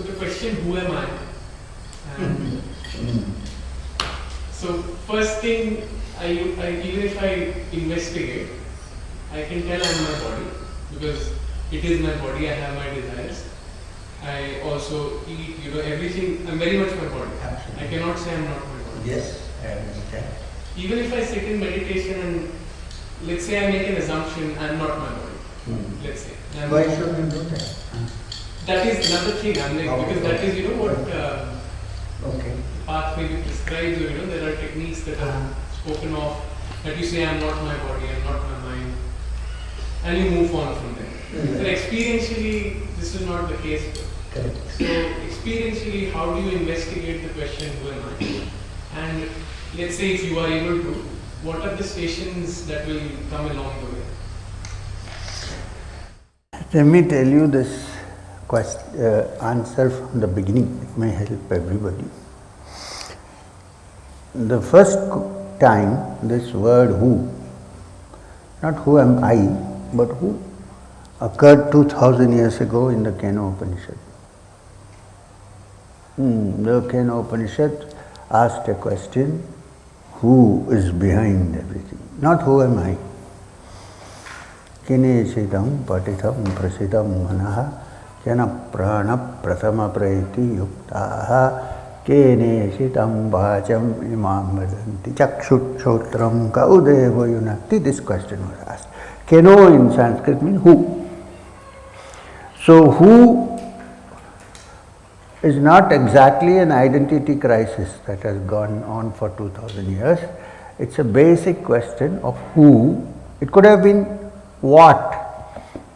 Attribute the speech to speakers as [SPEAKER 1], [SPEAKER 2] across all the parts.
[SPEAKER 1] So the question, who am I? And so first thing, even if I investigate, I can tell I'm my body because it is my body. I have my desires. I also eat. Everything. I'm very much my body.
[SPEAKER 2] Absolutely.
[SPEAKER 1] I cannot say I'm not my body.
[SPEAKER 2] Yes, I understand.
[SPEAKER 1] Even if I sit in meditation and let's say I make an assumption, I'm not my body. Let's say.
[SPEAKER 2] Why should you do that?
[SPEAKER 1] That is another thing. Because that is what
[SPEAKER 2] Okay.
[SPEAKER 1] path maybe prescribes. There are techniques that are spoken of that you say I'm not my body, I'm not my mind, and you move on from there. But experientially, this is not the case.
[SPEAKER 2] Correct.
[SPEAKER 1] So experientially, how do you investigate the question, who am I? And let's say if you are able to, what are the stations that will come along the way?
[SPEAKER 2] Let me tell you this answer from the beginning. It may help everybody. The first time this word who, not who am I, but who, occurred 2000 years ago in the Kena Upanishad. The Kena Upanishad asked a question, who is behind everything? Not who am I. Kinesitam patitam prasidam manaha kena prana prathama praiti yuktaha kenesitam vacham imam vadanti chakshut chotram kaudeva yunakti. This question was asked. Keno in Sanskrit means who. So who is not exactly an identity crisis that has gone on for 2000 years. It's a basic question of who. It could have been what,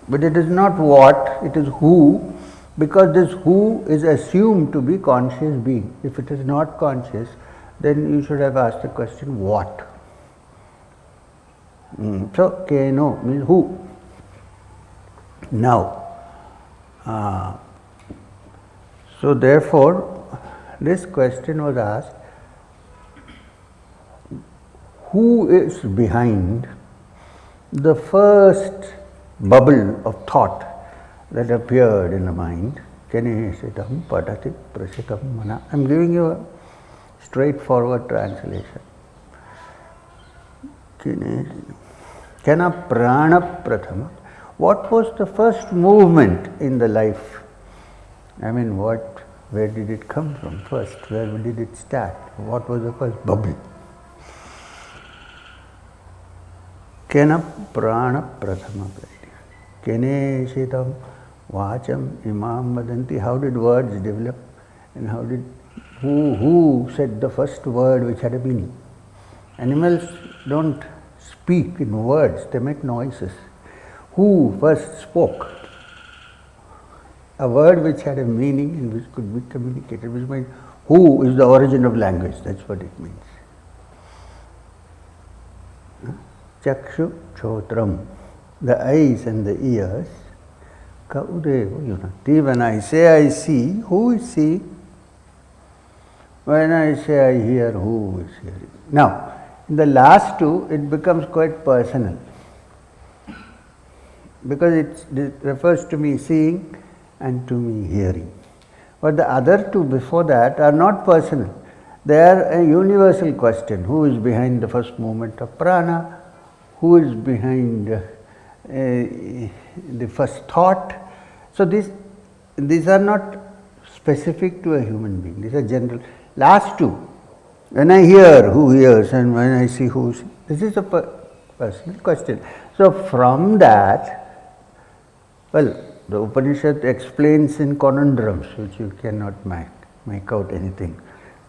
[SPEAKER 2] but it is not what, it is who, because this who is assumed to be conscious being. If it is not conscious, then you should have asked the question what. So keno means who. Now, so therefore, this question was asked, who is behind the first bubble of thought that appeared in the mind? Kenesitam patati prasitam mana. I am giving you a straightforward translation. Kena prana prathama. What was the first movement in the life? I mean, where did it come from first? Where did it start? What was the first bubble? Kena prana prathama prati. Keneshitam vacham imam vadanti. How did words develop? And who said the first word which had a meaning? Animals don't speak in words, they make noises. Who first spoke? A word which had a meaning and which could be communicated, which means who is the origin of language, that's what it means. Chakshu chotram, the eyes and the ears, kaudeva yunati. When I say I see, who is seeing? When I say I hear, who is hearing? Now, in the last two, it becomes quite personal, because it refers to me seeing and to me hearing. But the other two before that are not personal. They are a universal question. Who is behind the first movement of prana? Who is behind the first thought? So these are not specific to a human being. These are general. Last two, when I hear, who hears, and when I see, who sees. This is a personal question. So from that, well, the Upanishad explains in conundrums, which you cannot make out anything,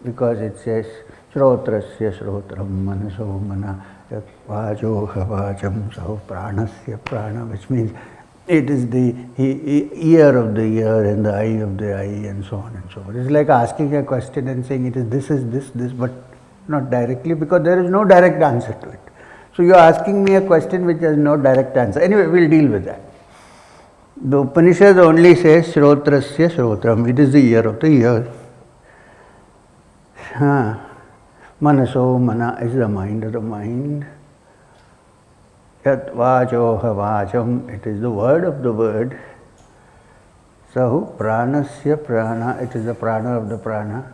[SPEAKER 2] because it says, Shrotrasya shrotram manaso mana vajo vajam saho pranasya prana, which means it is the ear of the ear and the eye of the eye and so on and so forth. It's like asking a question and saying it is this, but not directly, because there is no direct answer to it. So you are asking me a question which has no direct answer. Anyway, we will deal with that. The Upanishad only says Shrotrasya Shrotram, it is the ear of the ear. Manaso Mana is the mind of the mind. Yat Vajoha Vajam, it is the word of the word. So, pranasya prana, it is the prana of the prana.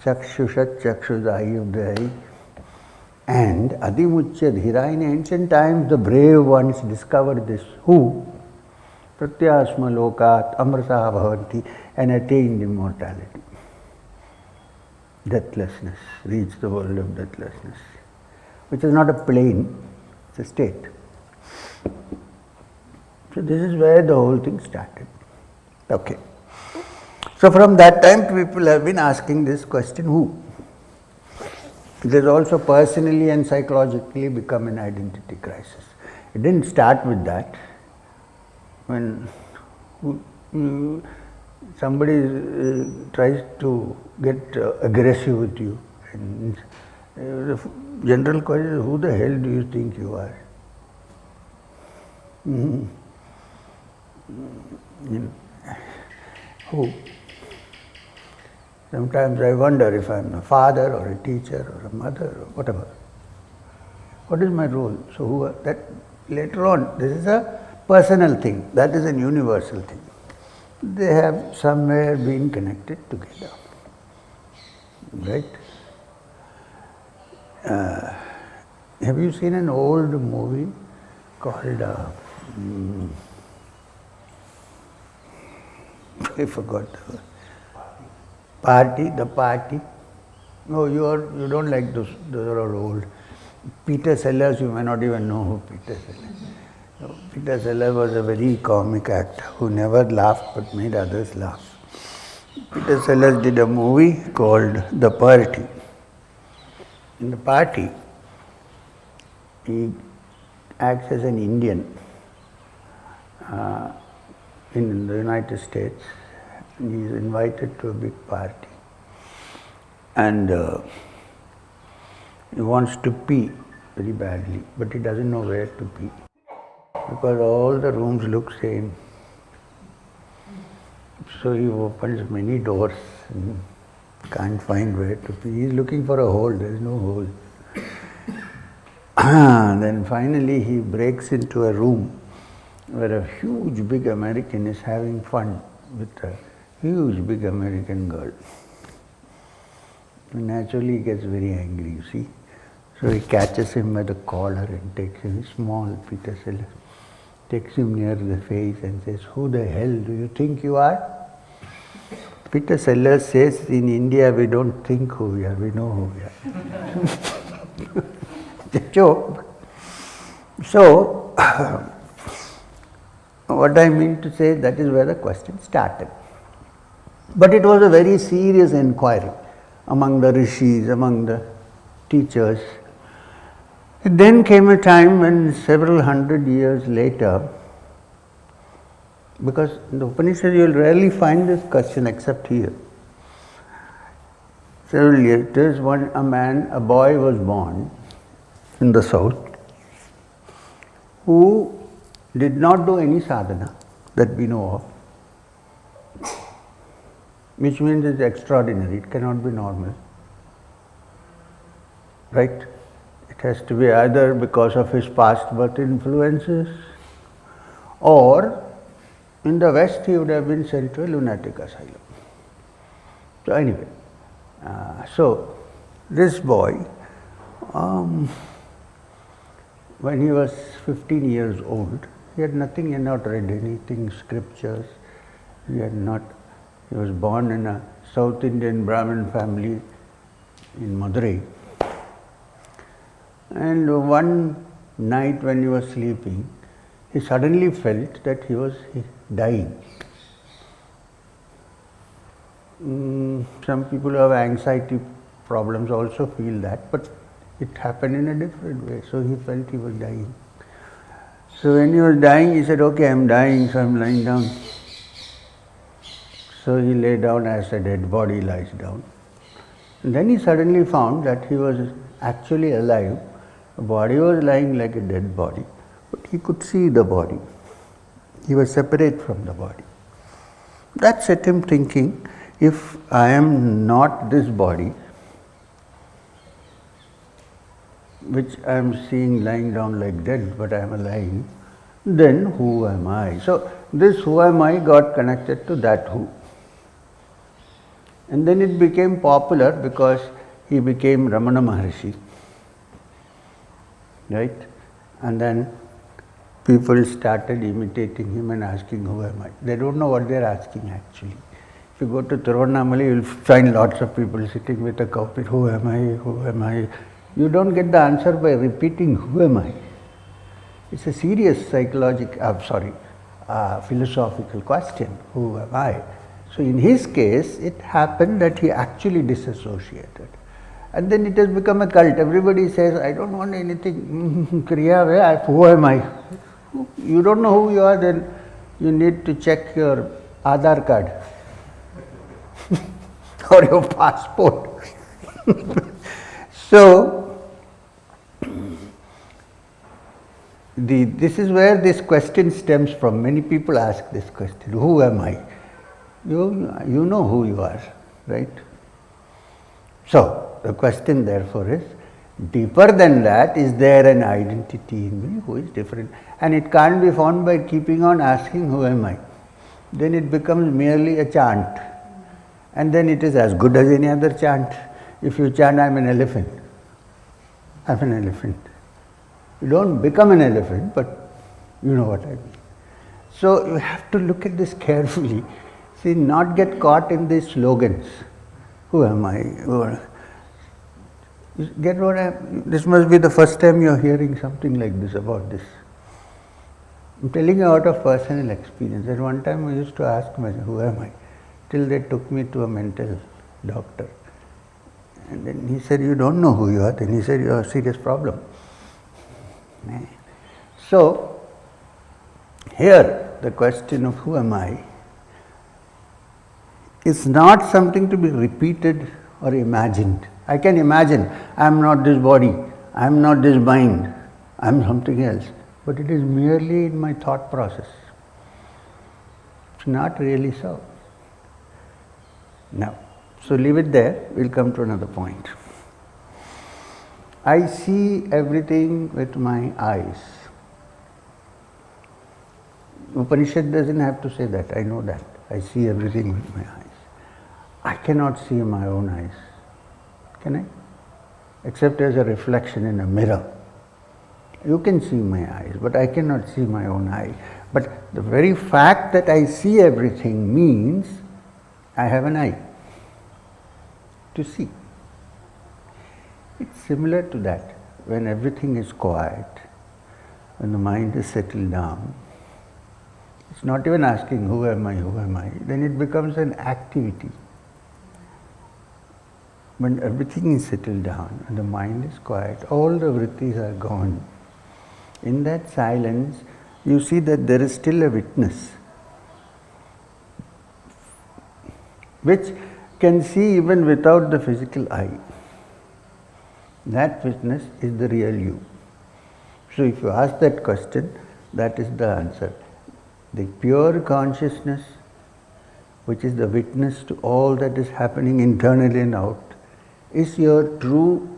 [SPEAKER 2] Chakshushat chakshus, the eye of the eye. And Adimuchya Dhira, in ancient times, the brave ones discovered this. Who? Pratyasma lokat amrata bhavanti, and attained immortality. Deathlessness, reached the world of deathlessness, which is not a plane, it's a state. So this is where the whole thing started. Okay. So from that time, people have been asking this question, who? It has also personally and psychologically become an identity crisis. It didn't start with that. When somebody tries to get aggressive with you, and the general question is, who the hell do you think you are? Who? Sometimes I wonder if I'm a father or a teacher or a mother or whatever. What is my role? So that later on, this is a personal thing, that is a universal thing. They have somewhere been connected together. Right? Have you seen an old movie called, I forgot the word. The Party. No, you don't like those are all old. Peter Sellers, you may not even know who Peter Sellers is. So, Peter Sellers was a very comic actor who never laughed but made others laugh. Peter Sellers did a movie called The Party. In The Party, he acts as an Indian in the United States. And he is invited to a big party. And he wants to pee very badly, but he doesn't know where to pee because all the rooms look same. So he opens many doors and can't find where to pee. He's looking for a hole, there is no hole. Then finally he breaks into a room where a huge big American is having fun with a huge big American girl. And naturally he gets very angry, you see. So he catches him by the collar and takes him, small Peter Sellers, takes him near the face and says, who the hell do you think you are? Peter Sellers says, in India we don't think who we are, we know who we are. It's a joke. So, what I mean to say, that is where the question started. But it was a very serious inquiry among the rishis, among the teachers. It then came a time when several hundred years later, because in the Upanishads you will rarely find this question except here. Several years, a boy was born in the south who did not do any sadhana that we know of, which means it's extraordinary, it cannot be normal. Right? It has to be either because of his past birth influences, or in the West he would have been sent to a lunatic asylum. So anyway, so this boy, when he was 15 years old, he had nothing, he had not read anything, scriptures, he was born in a South Indian Brahmin family in Madurai. And one night when he was sleeping, he suddenly felt that he was dying. Some people who have anxiety problems also feel that, but it happened in a different way. So he felt he was dying. So when he was dying, he said, okay, I am dying, so I am lying down. So he lay down as a dead body lies down. And then he suddenly found that he was actually alive. The body was lying like a dead body, but he could see the body. He was separate from the body. That set him thinking, if I am not this body, which I am seeing lying down like dead, but I am alive, then who am I? So this who am I got connected to that who. And then it became popular because he became Ramana Maharshi. Right? And then people started imitating him and asking, who am I? They don't know what they are asking actually. If you go to Tiruvannamalai, you will find lots of people sitting with a copy, who am I, who am I? You don't get the answer by repeating, who am I? It's a serious philosophical question, who am I? So in his case, it happened that he actually disassociated. And then it has become a cult. Everybody says, I don't want anything, Kriya, who am I? You don't know who you are, then you need to check your Aadhaar card or your passport. So, this is where this question stems from. Many people ask this question, who am I? You know who you are, right? So, the question therefore is, deeper than that, is there an identity in me who is different? And it can't be found by keeping on asking, who am I? Then it becomes merely a chant. And then it is as good as any other chant. If you chant, I am an elephant. I am an elephant. You don't become an elephant, but you know what I mean. So you have to look at this carefully. See, not get caught in these slogans. Who am I? You get what I am? This must be the first time you are hearing something like this about this. I am telling you out of personal experience. At one time I used to ask myself, who am I? Till they took me to a mental doctor. And then he said, you don't know who you are. Then he said, you have a serious problem. So, here the question of who am I is not something to be repeated or imagined. I can imagine, I am not this body, I am not this mind, I am something else. But it is merely in my thought process. It's not really so. Now, so leave it there, we'll come to another point. I see everything with my eyes. Upanishad doesn't have to say that, I know that. I see everything with my eyes. I cannot see my own eyes. Can I? Except as a reflection in a mirror. You can see my eyes, but I cannot see my own eye. But the very fact that I see everything means I have an eye to see. It's similar to that. When everything is quiet, when the mind is settled down, it's not even asking who am I, then it becomes an activity. When everything is settled down and the mind is quiet, all the vrittis are gone. In that silence, you see that there is still a witness, which can see even without the physical eye. That witness is the real you. So if you ask that question, that is the answer. The pure consciousness, which is the witness to all that is happening internally and out, is your true,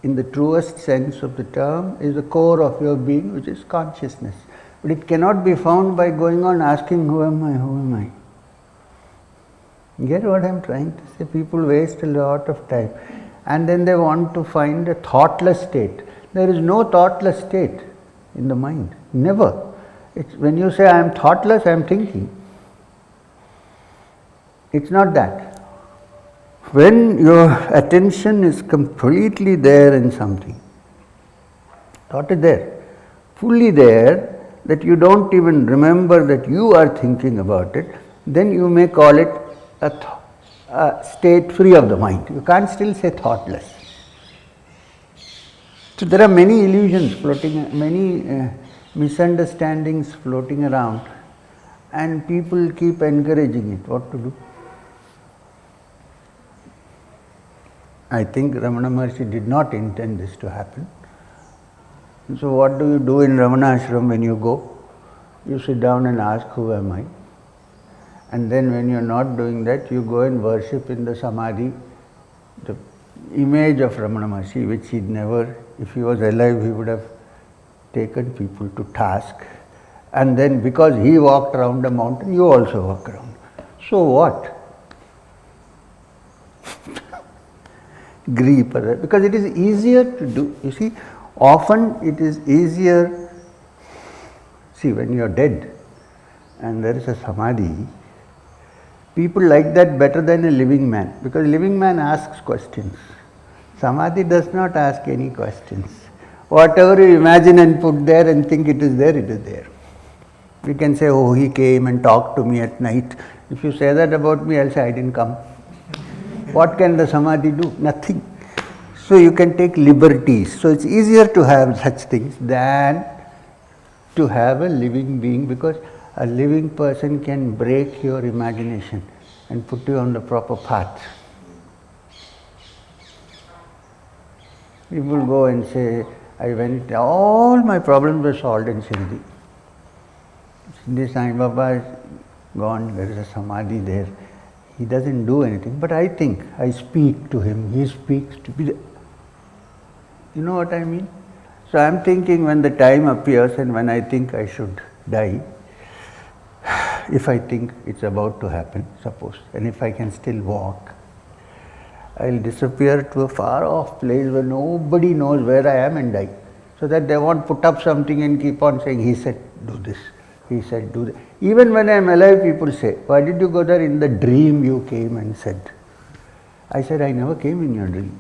[SPEAKER 2] in the truest sense of the term, is the core of your being, which is consciousness. But it cannot be found by going on asking, who am I, who am I? Get what I am trying to say? People waste a lot of time and then they want to find a thoughtless state. There is no thoughtless state in the mind, never. It's when you say I am thoughtless, I am thinking. It's not that. When your attention is completely there in something, thought is there, fully there, that you don't even remember that you are thinking about it, then you may call it a state free of the mind. You can't still say thoughtless. So there are many illusions floating, many misunderstandings floating around, and people keep encouraging it. What to do? I think Ramana Maharshi did not intend this to happen. So what do you do in Ramana Ashram when you go? You sit down and ask, who am I? And then when you are not doing that, you go and worship in the Samadhi, the image of Ramana Maharshi, which he never, if he was alive, he would have taken people to task And then because he walked around the mountain, you also walk around. So what? Grieve, because it is easier to do. You see, often it is easier. See, when you are dead and there is a samadhi, people like that better than a living man, because living man asks questions. Samadhi does not ask any questions. Whatever you imagine and put there and think it is there, it is there. We can say, oh, he came and talked to me at night. If you say that about me, I'll say I didn't come. What can the samadhi do? Nothing. So you can take liberties. So it's easier to have such things than to have a living being, because a living person can break your imagination and put you on the proper path. People go and say, I went, all my problems were solved in Sindhi. Sindhi Sai Baba is gone, there is a samadhi there. He doesn't do anything, but I think, I speak to him, he speaks to me. You know what I mean? So I am thinking, when the time appears and when I think I should die, if I think it's about to happen, suppose, and if I can still walk, I'll disappear to a far off place where nobody knows where I am and die. So that they won't put up something and keep on saying, he said do this, he said do that. Even when I am alive, people say, why did you go there? In the dream you came and said. I said, I never came in your dream.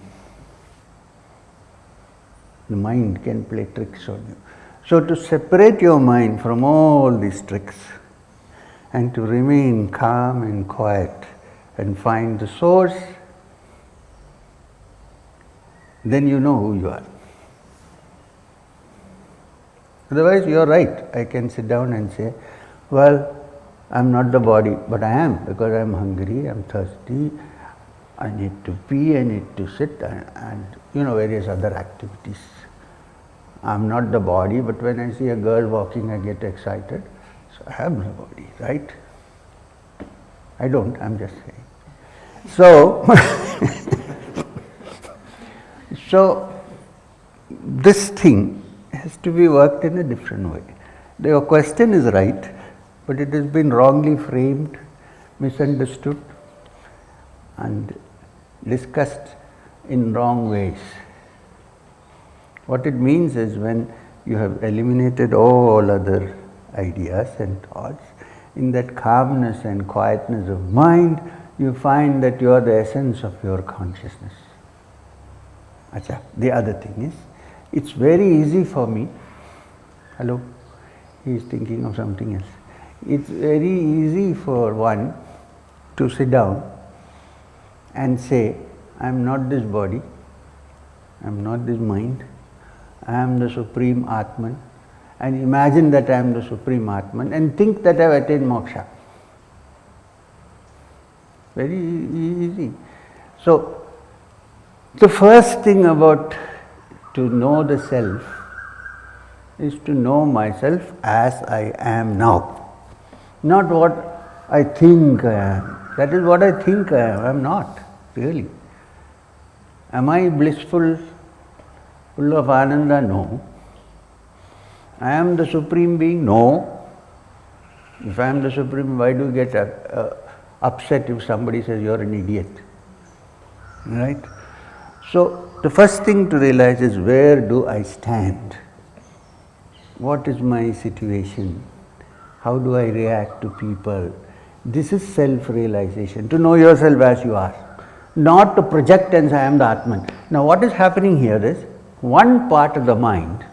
[SPEAKER 2] The mind can play tricks on you. So to separate your mind from all these tricks and to remain calm and quiet and find the source, then you know who you are. Otherwise, you are right. I can sit down and say, well, I am not the body, but I am, because I am hungry, I am thirsty, I need to pee, I need to sit, and various other activities. I am not the body, but when I see a girl walking, I get excited. So I am the body, right? I don't, I am just saying. So, so this thing has to be worked in a different way. Your question is right, but it has been wrongly framed, misunderstood, and discussed in wrong ways. What it means is, when you have eliminated all other ideas and thoughts, in that calmness and quietness of mind, you find that you are the essence of your consciousness. Acha, the other thing is, it's very easy for me. Hello? He is thinking of something else. It's very easy for one to sit down and say, I am not this body, I am not this mind, I am the Supreme Atman, and imagine that I am the Supreme Atman and think that I have attained moksha. Very easy. So, the first thing about to know the self is to know myself as I am now, not what I think I am. That is what I think I am. I am not, really. Am I blissful, full of ananda? No. I am the Supreme Being? No. If I am the Supreme, why do you get upset if somebody says you are an idiot? Right? So, the first thing to realize is, where do I stand? What is my situation? How do I react to people? This is self-realization, to know yourself as you are, not to project and say, I am the Atman. Now, what is happening here is, one part of the mind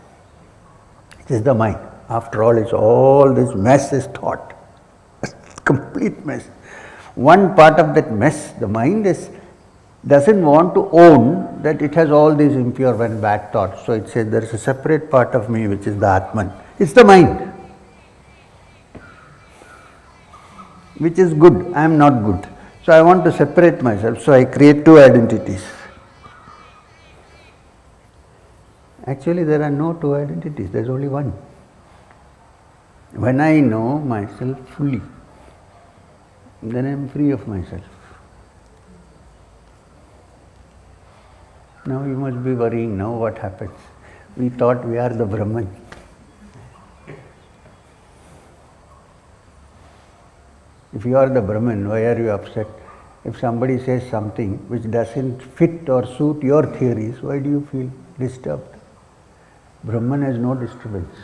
[SPEAKER 2] is the mind. After all, it's all this mess is thought, complete mess. One part of that mess, the mind doesn't want to own that it has all these impure and bad thoughts. So it says there is a separate part of me which is the Atman. It's the mind, which is good. I am not good. So I want to separate myself. So I create two identities. Actually, there are no two identities. There is only one. When I know myself fully, then I am free of myself. Now you must be worrying, now what happens? We thought we are the Brahman. If you are the Brahman, why are you upset? If somebody says something which doesn't fit or suit your theories, why do you feel disturbed? Brahman has no disturbance.